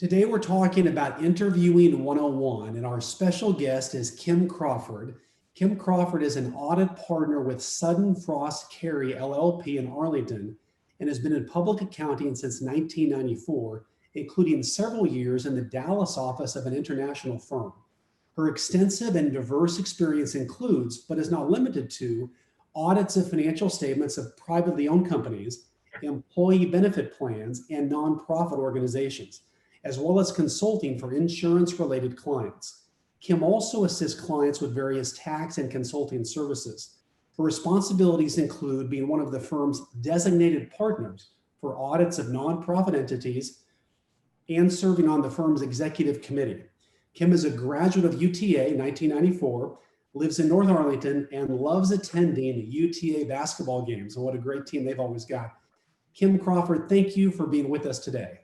Today we're talking about interviewing 101, and our special guest is Kim Crawford. Kim Crawford is an audit partner with Sudden Frost Carey LLP in Arlington and has been in public accounting since 1994, including several years in the Dallas office of an international firm. Her extensive and diverse experience includes, but is not limited to, audits of financial statements of privately owned companies, employee benefit plans, and nonprofit organizations, as well as consulting for insurance-related clients. Kim also assists clients with various tax and consulting services. Her responsibilities include being one of the firm's designated partners for audits of nonprofit entities and serving on the firm's executive committee. Kim is a graduate of UTA 1994, lives in North Arlington, and loves attending UTA basketball games. And what a great team they've always got. Kim Crawford, thank you for being with us today.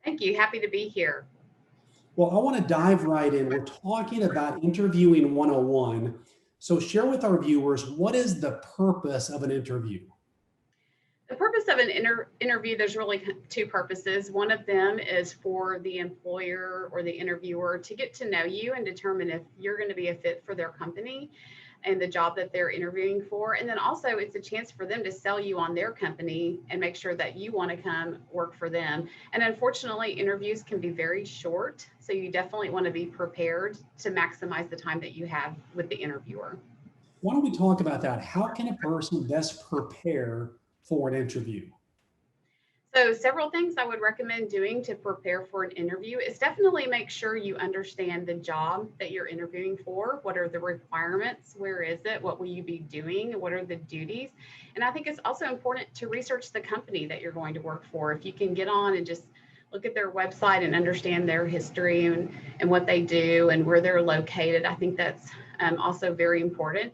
Thank you. Happy to be here. Well, I want to dive right in. We're talking about interviewing 101. So share with our viewers, what is the purpose of an interview? The purpose of an interview, there's really two purposes. One of them is for the employer or the interviewer to get to know you and determine if you're going to be a fit for their company and the job that they're interviewing for. And then also it's a chance for them to sell you on their company and make sure that you want to come work for them. And unfortunately, interviews can be very short. So you definitely want to be prepared to maximize the time that you have with the interviewer. Why don't we talk about that? How can a person best prepare for an interview? So several things I would recommend doing to prepare for an interview is definitely make sure you understand the job that you're interviewing for. What are the requirements? Where is it? What will you be doing? What are the duties? And I think it's also important to research the company that you're going to work for. If you can get on and just look at their website and understand their history and what they do and where they're located, I think that's also very important.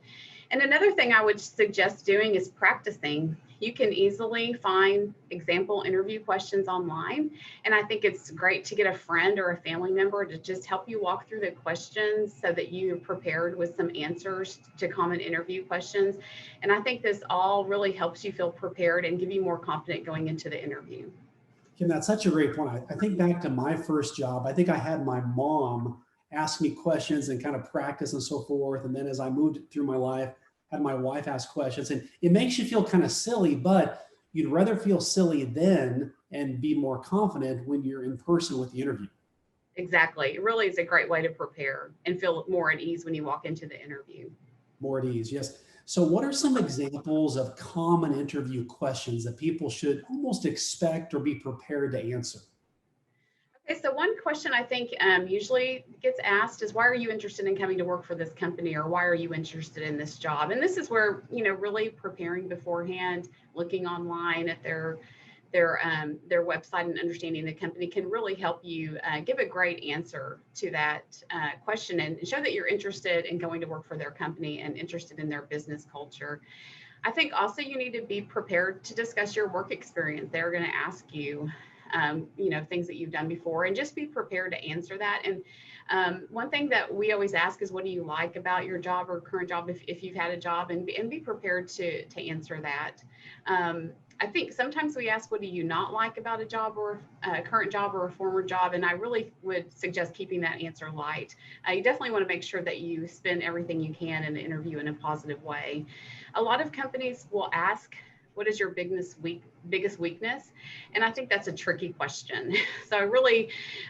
And another thing I would suggest doing is practicing. You can easily find example interview questions online. And I think it's great to get a friend or a family member to just help you walk through the questions so that you're prepared with some answers to common interview questions. And I think this all really helps you feel prepared and give you more confident going into the interview. Kim, that's such a great point. I think back to my first job. I think I had my mom ask me questions and kind of practice and so forth. And then as I moved through my life, had my wife ask questions, and it makes you feel kind of silly, but you'd rather feel silly then and be more confident when you're in person with the interview. Exactly. It really is a great way to prepare and feel more at ease when you walk into the interview. More at ease, yes. So what are some examples of common interview questions that people should almost expect or be prepared to answer? Okay, so one question I think usually gets asked is, why are you interested in coming to work for this company, or why are you interested in this job? And this is where, really preparing beforehand, looking online at their website and understanding the company can really help you give a great answer to that question and show that you're interested in going to work for their company and interested in their business culture. I think also you need to be prepared to discuss your work experience. They're going to ask you things that you've done before, and just be prepared to answer that. And one thing that we always ask is, what do you like about your job or current job, if you've had a job, and be prepared to answer that. I think sometimes we ask, what do you not like about a job or a current job or a former job? And I really would suggest keeping that answer light. You definitely want to make sure that you spend everything you can in the interview in a positive way. A lot of companies will ask, what is your biggest weakness? And I think that's a tricky question. So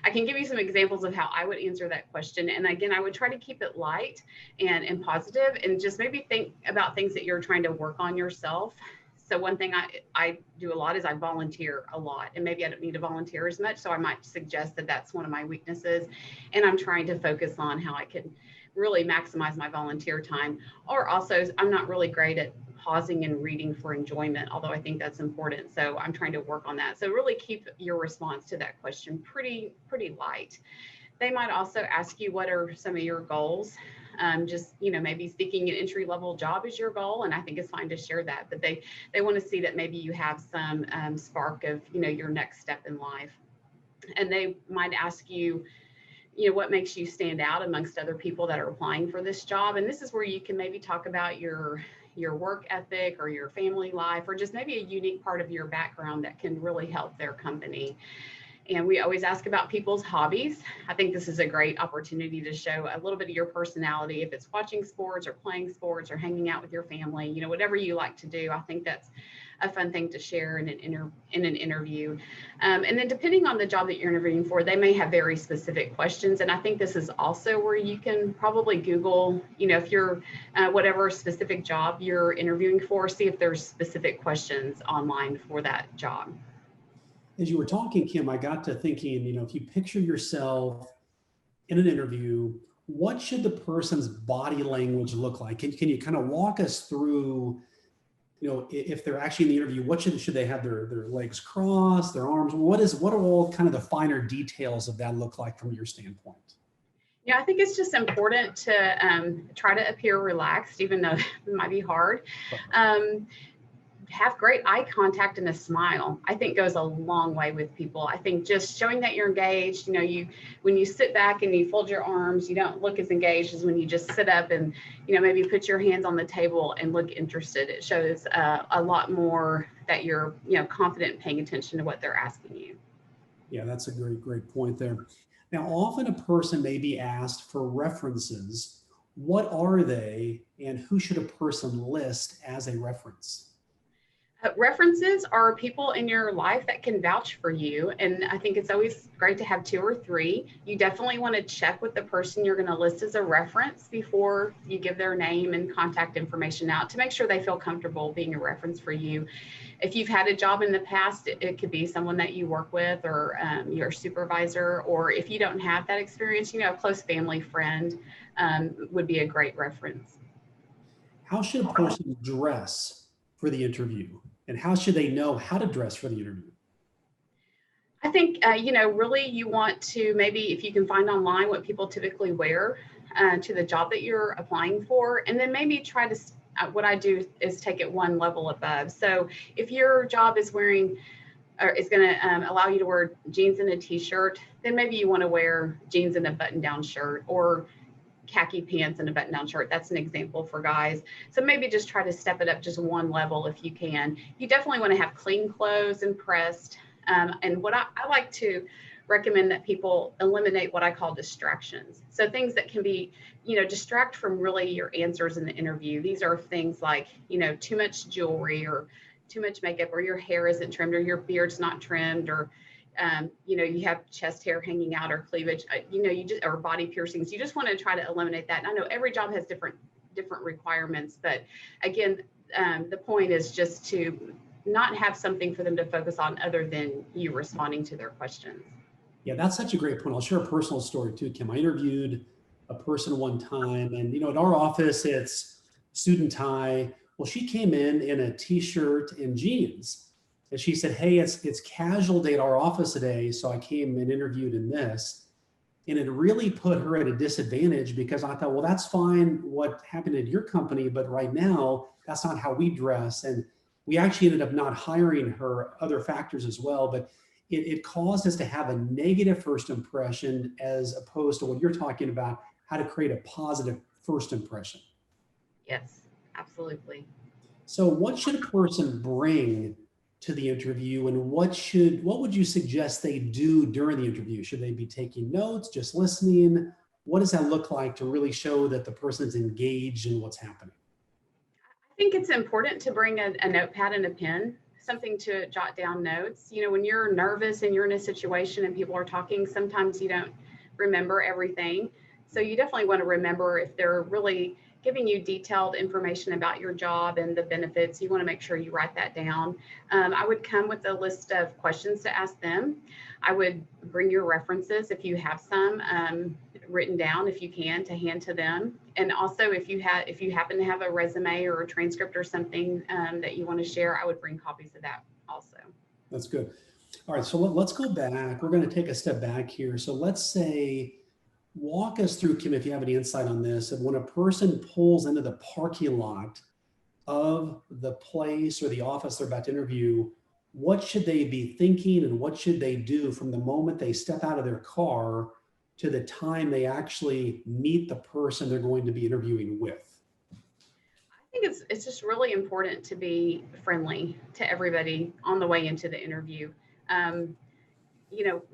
I can give you some examples of how I would answer that question. And again, I would try to keep it light and positive, and just maybe think about things that you're trying to work on yourself. So one thing I do a lot is I volunteer a lot, and maybe I don't need to volunteer as much. So I might suggest that that's one of my weaknesses. And I'm trying to focus on how I can really maximize my volunteer time. Or also, I'm not really great at pausing and reading for enjoyment, although I think that's important. So I'm trying to work on that. So really keep your response to that question pretty light. They might also ask you, what are some of your goals? Maybe seeking an entry-level job is your goal, and I think it's fine to share that. But they want to see that maybe you have some spark of your next step in life. And they might ask you, what makes you stand out amongst other people that are applying for this job. And this is where you can maybe talk about your work ethic or your family life, or just maybe a unique part of your background that can really help their company. And we always ask about people's hobbies. I think this is a great opportunity to show a little bit of your personality. If it's watching sports or playing sports or hanging out with your family, you know, whatever you like to do, I think that's a fun thing to share in an interview. And then depending on the job that you're interviewing for, they may have very specific questions. And I think this is also where you can probably Google, you know, if you're whatever specific job you're interviewing for, see if there's specific questions online for that job. As you were talking, Kim, I got to thinking, you know, if you picture yourself in an interview, what should the person's body language look like? Can you kind of walk us through, you know, if they're actually in the interview, what should they have their legs crossed, their arms? What are all kind of the finer details of that look like from your standpoint? Yeah, I think it's just important to try to appear relaxed, even though it might be hard. Have great eye contact and a smile, I think goes a long way with people. I think just showing that you're engaged, you know, when you sit back and you fold your arms, you don't look as engaged as when you just sit up and, you know, maybe put your hands on the table and look interested. It shows a lot more that you're, you know, confident, paying attention to what they're asking you. Yeah, that's a great point there. Now, often a person may be asked for references. What are they, and who should a person list as a reference? References are people in your life that can vouch for you. And I think it's always great to have 2 or 3. You definitely want to check with the person you're going to list as a reference before you give their name and contact information out to make sure they feel comfortable being a reference for you. If you've had a job in the past, it could be someone that you work with or your supervisor, or if you don't have that experience, you know, a close family friend would be a great reference. How should a person dress for the interview? And how should they know how to dress for the interview? I think, you know, really you want to maybe if you can find online what people typically wear to the job that you're applying for, and then maybe try to, what I do is take it one level above. So if your job is wearing or is going to allow you to wear jeans and a t-shirt, then maybe you want to wear jeans and a button-down shirt, or khaki pants and a button-down shirt. That's an example for guys. So maybe just try to step it up just one level if you can. You definitely want to have clean clothes and pressed. And what I like to recommend that people eliminate what I call distractions. So things that can be, you know, distract from really your answers in the interview. These are things like, you know, too much jewelry or too much makeup, or your hair isn't trimmed, or your beard's not trimmed, or you know, you have chest hair hanging out or cleavage, you know, or body piercings. You just want to try to eliminate that. And I know every job has different requirements, but again, the point is just to not have something for them to focus on other than you responding to their questions. Yeah, that's such a great point. I'll share a personal story too, Kim. I interviewed a person one time, and you know, at our office, it's suit and tie. Well, she came in a t-shirt and jeans. And she said, "Hey, it's casual day at our office today, so I came and interviewed in this." And it really put her at a disadvantage because I thought, well, that's fine what happened at your company, but right now, that's not how we dress. And we actually ended up not hiring her, other factors as well. But it caused us to have a negative first impression as opposed to what you're talking about, how to create a positive first impression. Yes, absolutely. So what should a person bring to the interview, and what would you suggest they do during the interview? Should they be taking notes, just listening? What does that look like to really show that the person's engaged in what's happening? I think it's important to bring a notepad and a pen, something to jot down notes. You know, when you're nervous and you're in a situation and people are talking, sometimes you don't remember everything. So you definitely want to remember if they're really giving you detailed information about your job and the benefits. You want to make sure you write that down. I would come with a list of questions to ask them. I would bring your references if you have some written down, if you can, to hand to them. And also, if you happen to have a resume or a transcript or something that you want to share, I would bring copies of that also. That's good. All right, so let's go back. We're going to take a step back here. So let's say, walk us through, Kim, if you have any insight on this, of when a person pulls into the parking lot of the place or the office they're about to interview, what should they be thinking and what should they do from the moment they step out of their car to the time they actually meet the person they're going to be interviewing with? I think it's just really important to be friendly to everybody on the way into the interview.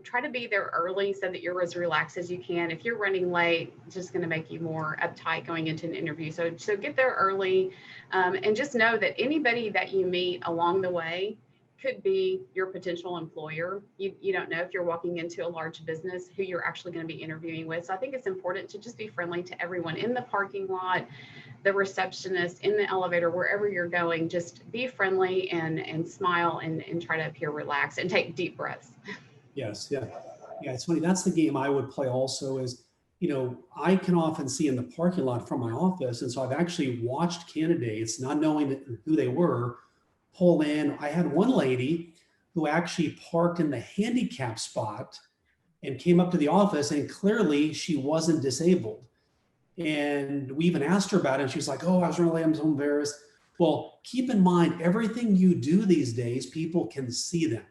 try to be there early so that you're as relaxed as you can. If you're running late, it's just going to make you more uptight going into an interview. So get there early, and just know that anybody that you meet along the way could be your potential employer. You don't know if you're walking into a large business who you're actually going to be interviewing with. So I think it's important to just be friendly to everyone in the parking lot, the receptionist, in the elevator, wherever you're going. Just be friendly and smile and try to appear relaxed and take deep breaths. Yes, yeah. Yeah, it's funny. That's the game I would play also is, I can often see in the parking lot from my office. And so I've actually watched candidates, not knowing who they were, pull in. I had one lady who actually parked in the handicap spot and came up to the office, and clearly she wasn't disabled. And we even asked her about it. And she's like, oh, I was really, I'm so embarrassed. Well, keep in mind, everything you do these days, people can see them.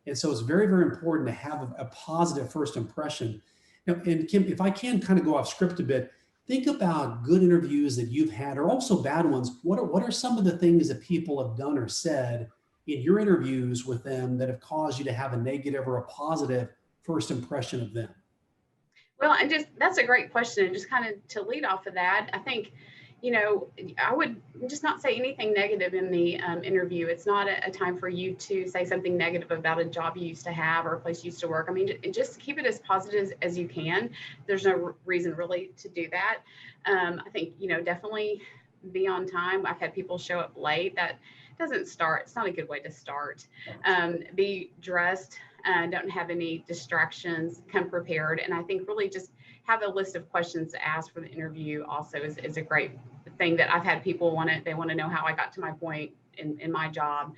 And so it's very, very important to have a positive first impression. And Kim, if I can kind of go off script a bit, think about good interviews that you've had, or also bad ones. What are some of the things that people have done or said in your interviews with them that have caused you to have a negative or a positive first impression of them? Well, and just that's a great question. And just kind of to lead off of that, I think, I would just not say anything negative in the interview. It's not a time for you to say something negative about a job you used to have or a place you used to work. I mean, just keep it as positive as you can. There's no reason really to do that. I think, definitely be on time. I've had people show up late. That doesn't start. It's not a good way to start. Be dressed. Don't have any distractions, come prepared. And I think really just have a list of questions to ask for the interview also is a great thing that I've had people they want to know how I got to my point in my job.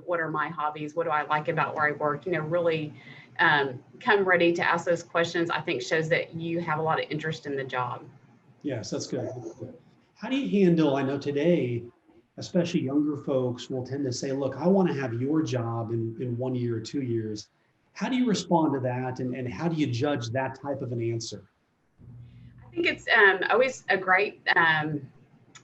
What are my hobbies? What do I like about where I work? Really come ready to ask those questions. I think shows that you have a lot of interest in the job. Yes, that's good. How do you handle, I know today, especially younger folks will tend to say, look, I want to have your job in 1 year or 2 years. How do you respond to that? And how do you judge that type of an answer? I think it's always a great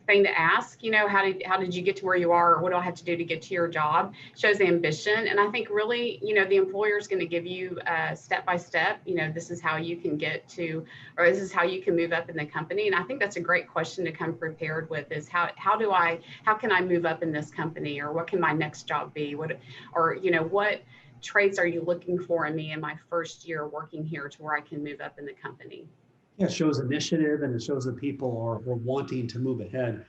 thing to ask. How did you get to where you are? Or what do I have to do to get to your job? Shows ambition. And I think really, the employer is going to give you step by step, this is how you can get to, or this is how you can move up in the company. And I think that's a great question to come prepared with is how can I move up in this company, or what can my next job be? What traits are you looking for in me in my first year working here to where I can move up in the company? Yeah, it shows initiative, and it shows that people are wanting to move ahead.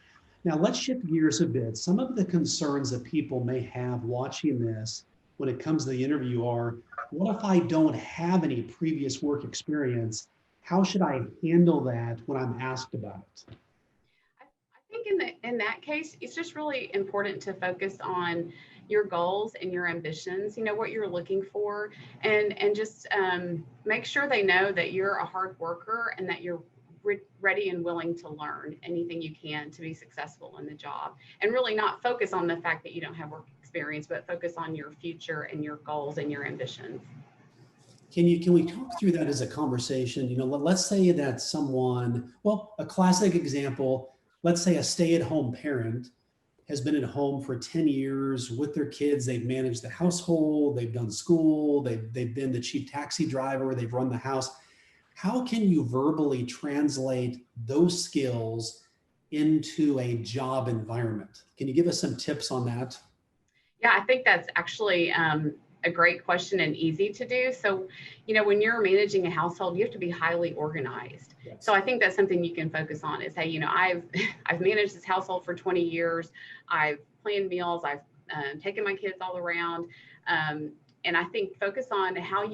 Now let's shift gears a bit. Some of the concerns that people may have watching this when it comes to the interview are, what if I don't have any previous work experience? How should I handle that when I'm asked about it? I think in that case, it's just really important to focus on your goals and your ambitions, what you're looking for, and just make sure they know that you're a hard worker and that you're ready and willing to learn anything you can to be successful in the job, and really not focus on the fact that you don't have work experience, but focus on your future and your goals and your ambitions. Can we talk through that as a conversation? Let's say that someone, well, a classic example, let's say a stay-at-home parent has been at home for 10 years with their kids. They've managed the household, they've done school, they've been the chief taxi driver, they've run the house. How can you verbally translate those skills into a job environment? Can you give us some tips on that? Yeah, I think that's actually a great question and easy to do. So, when you're managing a household, you have to be highly organized. Yes. So I think that's something you can focus on is, hey, I've managed this household for 20 years. I've planned meals. I've taken my kids all around. And I think focus on how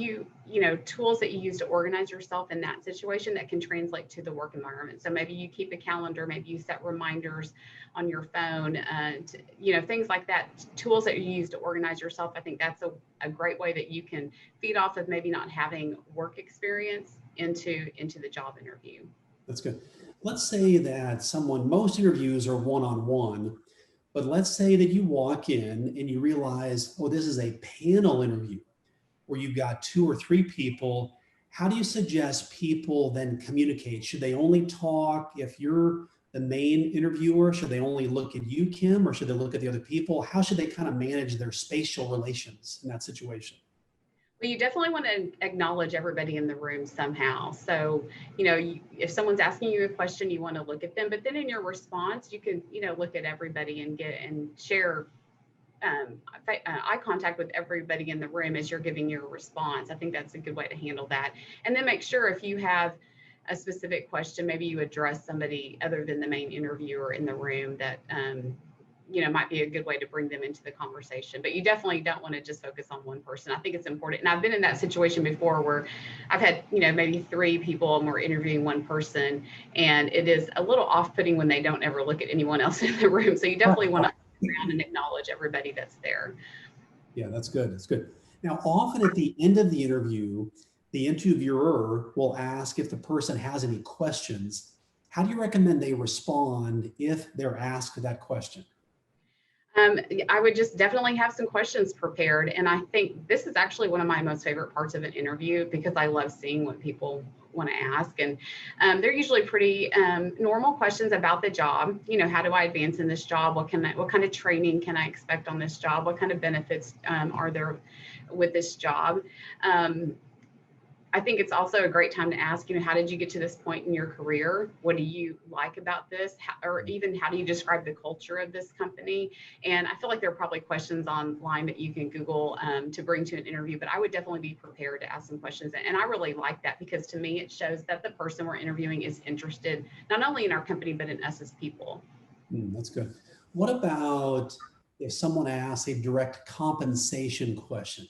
tools that you use to organize yourself in that situation that can translate to the work environment. So maybe you keep a calendar, maybe you set reminders on your phone, things like that, tools that you use to organize yourself. I think that's a great way that you can feed off of maybe not having work experience into the job interview. That's good. Let's say that most interviews are one-on-one. But let's say that you walk in and you realize, oh, this is a panel interview where you've got 2 or 3 people. How do you suggest people then communicate? Should they only talk if you're the main interviewer? Should they only look at you, Kim, or should they look at the other people? How should they kind of manage their spatial relations in that situation? Well, you definitely want to acknowledge everybody in the room somehow. So, if someone's asking you a question, you want to look at them, but then in your response, you can, look at everybody and share eye contact with everybody in the room as you're giving your response. I think that's a good way to handle that. And then make sure if you have a specific question, maybe you address somebody other than the main interviewer in the room that, might be a good way to bring them into the conversation. But you definitely don't want to just focus on one person. I think it's important. And I've been in that situation before where I've had, maybe 3 people and we're interviewing one person. And it is a little off-putting when they don't ever look at anyone else in the room. So you definitely want to around and acknowledge everybody that's there. Yeah, that's good. That's good. Now, often at the end of the interviewer will ask if the person has any questions. How do you recommend they respond if they're asked that question? I would just definitely have some questions prepared. And I think this is actually one of my most favorite parts of an interview because I love seeing what people want to ask. And they're usually pretty normal questions about the job. How do I advance in this job? What kind of training can I expect on this job? What kind of benefits are there with this job? I think it's also a great time to ask, how did you get to this point in your career? What do you like about this? Or even how do you describe the culture of this company? And I feel like there are probably questions online that you can Google to bring to an interview, but I would definitely be prepared to ask some questions. And I really like that because to me, it shows that the person we're interviewing is interested, not only in our company, but in us as people. That's good. What about if someone asks a direct compensation question?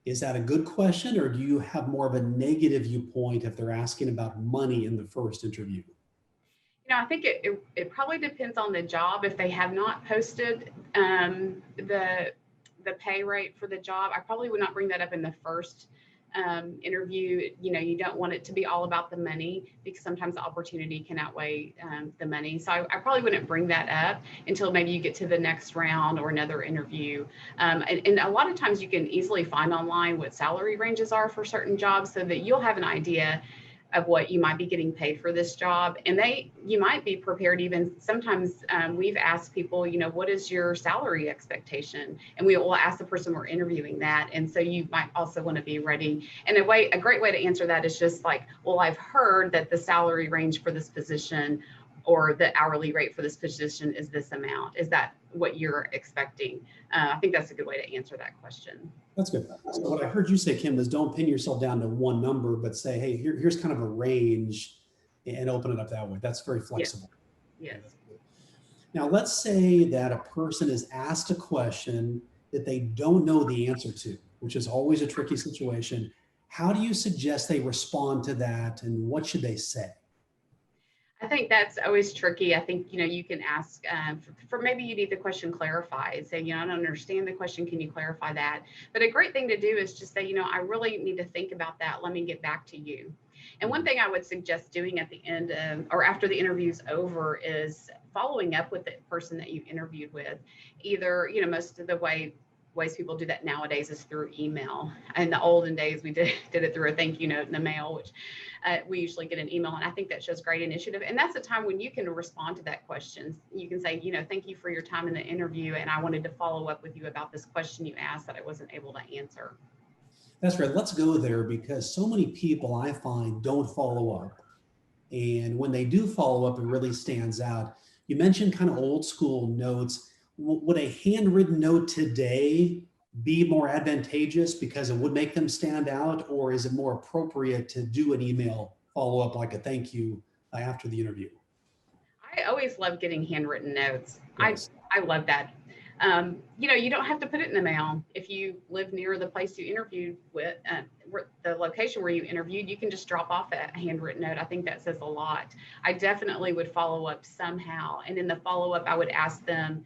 Is that a good question, or do you have more of a negative viewpoint if they're asking about money in the first interview? I think it probably depends on the job. If they have not posted the pay rate for the job, I probably would not bring that up in the first interview. You don't want it to be all about the money because sometimes the opportunity can outweigh the money. So I probably wouldn't bring that up until maybe you get to the next round or another interview. And a lot of times you can easily find online what salary ranges are for certain jobs so that you'll have an idea of what you might be getting paid for this job. And you might be prepared even sometimes we've asked people, what is your salary expectation? And we will ask the person we're interviewing that. And so you might also want to be ready. And a great way to answer that is just like, well, I've heard that the salary range for this position or the hourly rate for this position is this amount. Is that what you're expecting? I think that's a good way to answer that question. That's good. So what I heard you say, Kim, is don't pin yourself down to one number, but say, hey, here's kind of a range and open it up that way. That's very flexible. Yes. Now, let's say that a person is asked a question that they don't know the answer to, which is always a tricky situation. How do you suggest they respond to that, and what should they say? I think that's always tricky. I think, you can ask for maybe you need the question clarified. Say, I don't understand the question. Can you clarify that? But a great thing to do is just say, I really need to think about that. Let me get back to you. And one thing I would suggest doing at the end or after the interview's over is following up with the person that you interviewed with. Either, most of the ways people do that nowadays is through email. In the olden days, we did it through a thank you note in the mail, which we usually get an email. And I think that shows great initiative. And that's a time when you can respond to that question. You can say, thank you for your time in the interview. And I wanted to follow up with you about this question you asked that I wasn't able to answer. That's right. Let's go there because so many people I find don't follow up. And when they do follow up, it really stands out. You mentioned kind of old school notes. Would a handwritten note today be more advantageous because it would make them stand out, or is it more appropriate to do an email follow up like a thank you after the interview? I always love getting handwritten notes. Yes. I love that. You don't have to put it in the mail. If you live near the place you interviewed with, the location where you interviewed, you can just drop off a handwritten note. I think that says a lot. I definitely would follow up somehow. And in the follow up, I would ask them,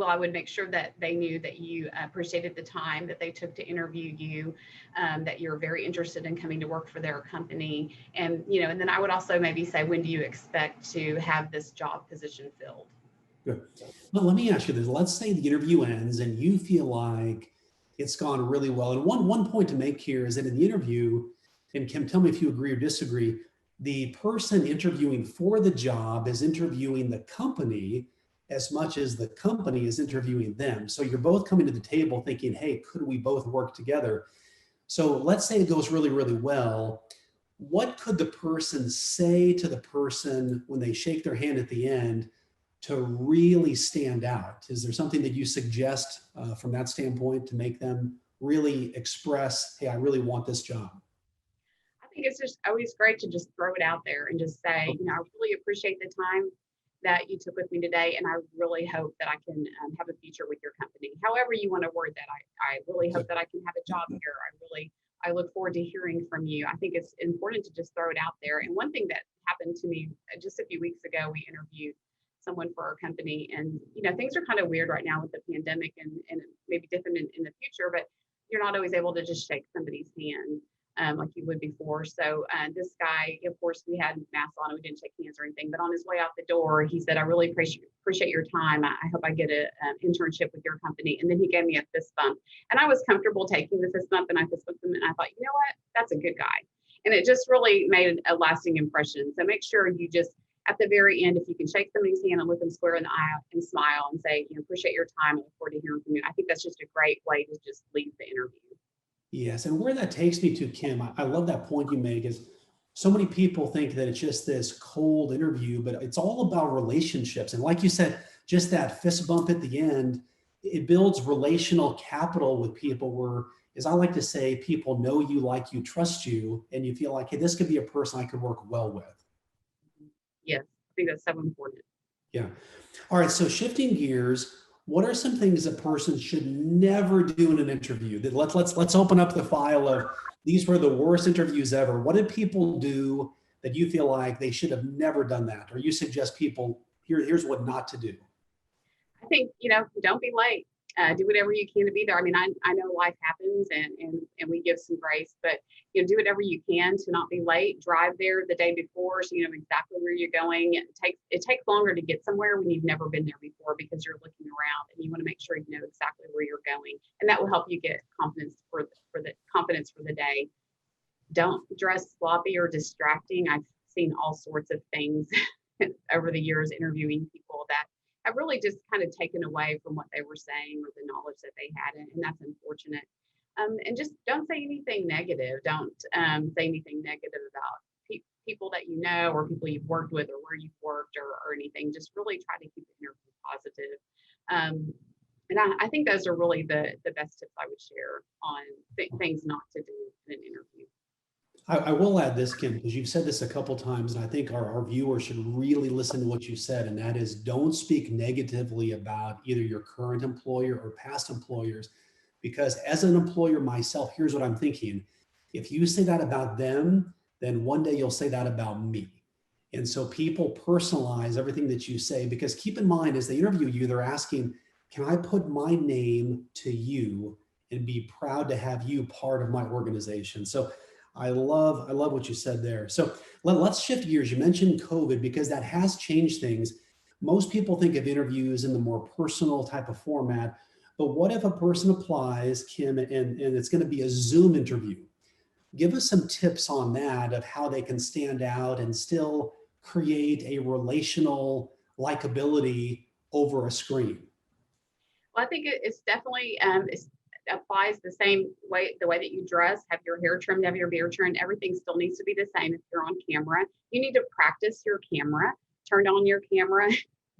I would make sure that they knew that you appreciated the time that they took to interview you, that you're very interested in coming to work for their company. And then I would also maybe say, when do you expect to have this job position filled? Good. Well, let me ask you this. Let's say the interview ends and you feel like it's gone really well. And one point to make here is that in the interview, and Kim, tell me if you agree or disagree, the person interviewing for the job is interviewing the company as much as the company is interviewing them. So you're both coming to the table thinking, hey, could we both work together? So let's say it goes really, really well. What could the person say to the person when they shake their hand at the end to really stand out? Is there something that you suggest from that standpoint to make them really express, hey, I really want this job? I think it's just always great to just throw it out there and just say, Okay. I really appreciate the time that you took with me today, and I really hope that I can have a future with your company. However you want to word that, I really hope that I can have a job here. I look forward to hearing from you. I think it's important to just throw it out there. And one thing that happened to me just a few weeks ago, we interviewed someone for our company, and things are kind of weird right now with the pandemic, and maybe different in the future, but you're not always able to just shake somebody's hand like you would before. So this guy, of course, we had masks on, we didn't shake hands or anything, but on his way out the door, he said, I really appreciate your time. I hope I get an internship with your company. And then he gave me a fist bump, and I was comfortable taking the fist bump, and I fist bumped him, and I thought, you know what, that's a good guy. And it just really made a lasting impression. So make sure you just, at the very end, if you can shake somebody's hand and look them square in the eye and smile and say, appreciate your time, I look forward to hearing from you. I think that's just a great way to just leave the interview. Yes, and where that takes me to, Kim, I love that point you make is so many people think that it's just this cold interview, but it's all about relationships. And like you said, just that fist bump at the end, it builds relational capital with people where, as I like to say, people know you, like you, trust you, and you feel like, hey, this could be a person I could work well with. Yes, I think that's so important. Yeah. All right. So shifting gears, what are some things a person should never do in an interview? That let's open up the file of these were the worst interviews ever. What did people do that you feel like they should have never done that? Or you suggest people here's what not to do. I think, don't be late. Do whatever you can to be there. I mean, I know life happens, and we give some grace, but do whatever you can to not be late. Drive there the day before so you know exactly where you're going. It takes longer to get somewhere when you've never been there before because you're looking around and you want to make sure you know exactly where you're going, and that will help you get confidence for the day. Don't dress sloppy or distracting. I've seen all sorts of things over the years interviewing people that have really just kind of taken away from what they were saying or the knowledge that they had, and that's unfortunate. And just don't say anything negative. Don't say anything negative about people that you know or people you've worked with or where you've worked or anything. Just really try to keep the interview positive. And I think those are really the best tips I would share on things not to do in an interview. I will add this, Kim, because you've said this a couple times, and I think our viewers should really listen to what you said, and that is don't speak negatively about either your current employer or past employers, because as an employer myself, here's what I'm thinking. If you say that about them, then one day you'll say that about me. And so people personalize everything that you say, because keep in mind, as they interview you, they're asking, can I put my name to you and be proud to have you part of my organization? So I love what you said there. So let's shift gears. You mentioned COVID because that has changed things. Most people think of interviews in the more personal type of format, but what if a person applies, Kim, and it's going to be a Zoom interview? Give us some tips on that of how they can stand out and still create a relational likability over a screen. Well, I think it's definitely applies the same way, the way that you dress, have your hair trimmed, have your beard trimmed, everything still needs to be the same if you're on camera. You need to practice your camera, turn on your camera,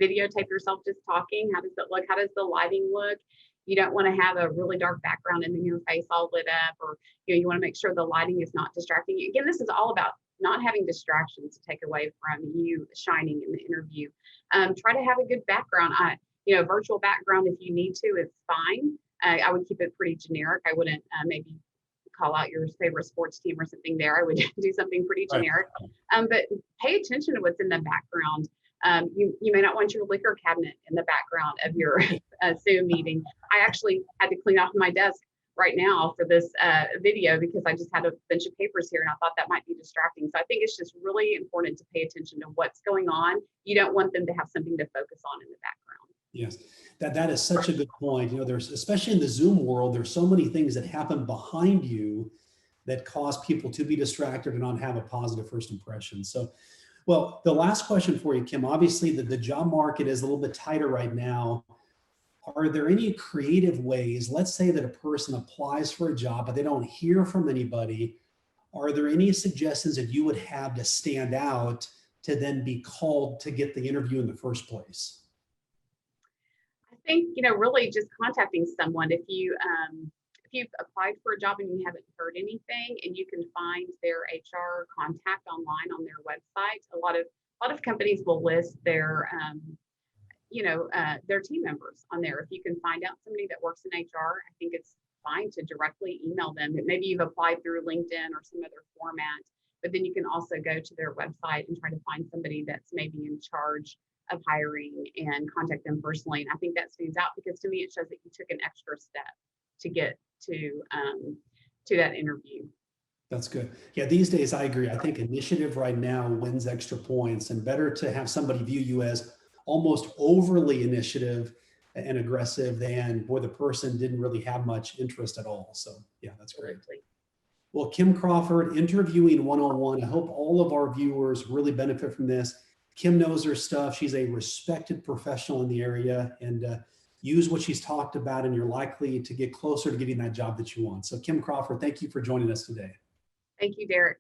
videotape yourself just talking. How does it look? How does the lighting look? You don't want to have a really dark background and then your face all lit up, or you want to make sure the lighting is not distracting you. Again, this is all about not having distractions to take away from you shining in the interview. Try to have a good background. Virtual background if you need to, it's fine. I would keep it pretty generic. I wouldn't maybe call out your favorite sports team or something there. I would do something pretty generic. But pay attention to what's in the background. You may not want your liquor cabinet in the background of your Zoom meeting. I actually had to clean off my desk right now for this video because I just had a bunch of papers here and I thought that might be distracting. So I think it's just really important to pay attention to what's going on. You don't want them to have something to focus on in the background. Yes, that is such a good point. There's, especially in the Zoom world, there's so many things that happen behind you that cause people to be distracted and not have a positive first impression. So, well, the last question for you, Kim, obviously the job market is a little bit tighter right now. are there any creative ways? Let's say that a person applies for a job, but they don't hear from anybody. Are there any suggestions that you would have to stand out to then be called to get the interview in the first place? I think, really just contacting someone. If you've applied for a job and you haven't heard anything, and you can find their HR contact online on their website, a lot of companies will list their team members on there. If you can find out somebody that works in HR, I think it's fine to directly email them. Maybe you've applied through LinkedIn or some other format, but then you can also go to their website and try to find somebody that's maybe in charge of hiring and contact them personally. And I think that stands out because to me, it shows that you took an extra step to get to that interview. That's good. Yeah, these days I agree. I think initiative right now wins extra points, and better to have somebody view you as almost overly initiative and aggressive than, boy, the person didn't really have much interest at all. So yeah, that's great. Absolutely. Well, Kim Crawford, Interviewing 101. I hope all of our viewers really benefit from this. Kim knows her stuff. She's a respected professional in the area, and use what she's talked about, and you're likely to get closer to getting that job that you want. So Kim Crawford, thank you for joining us today. Thank you, Derek.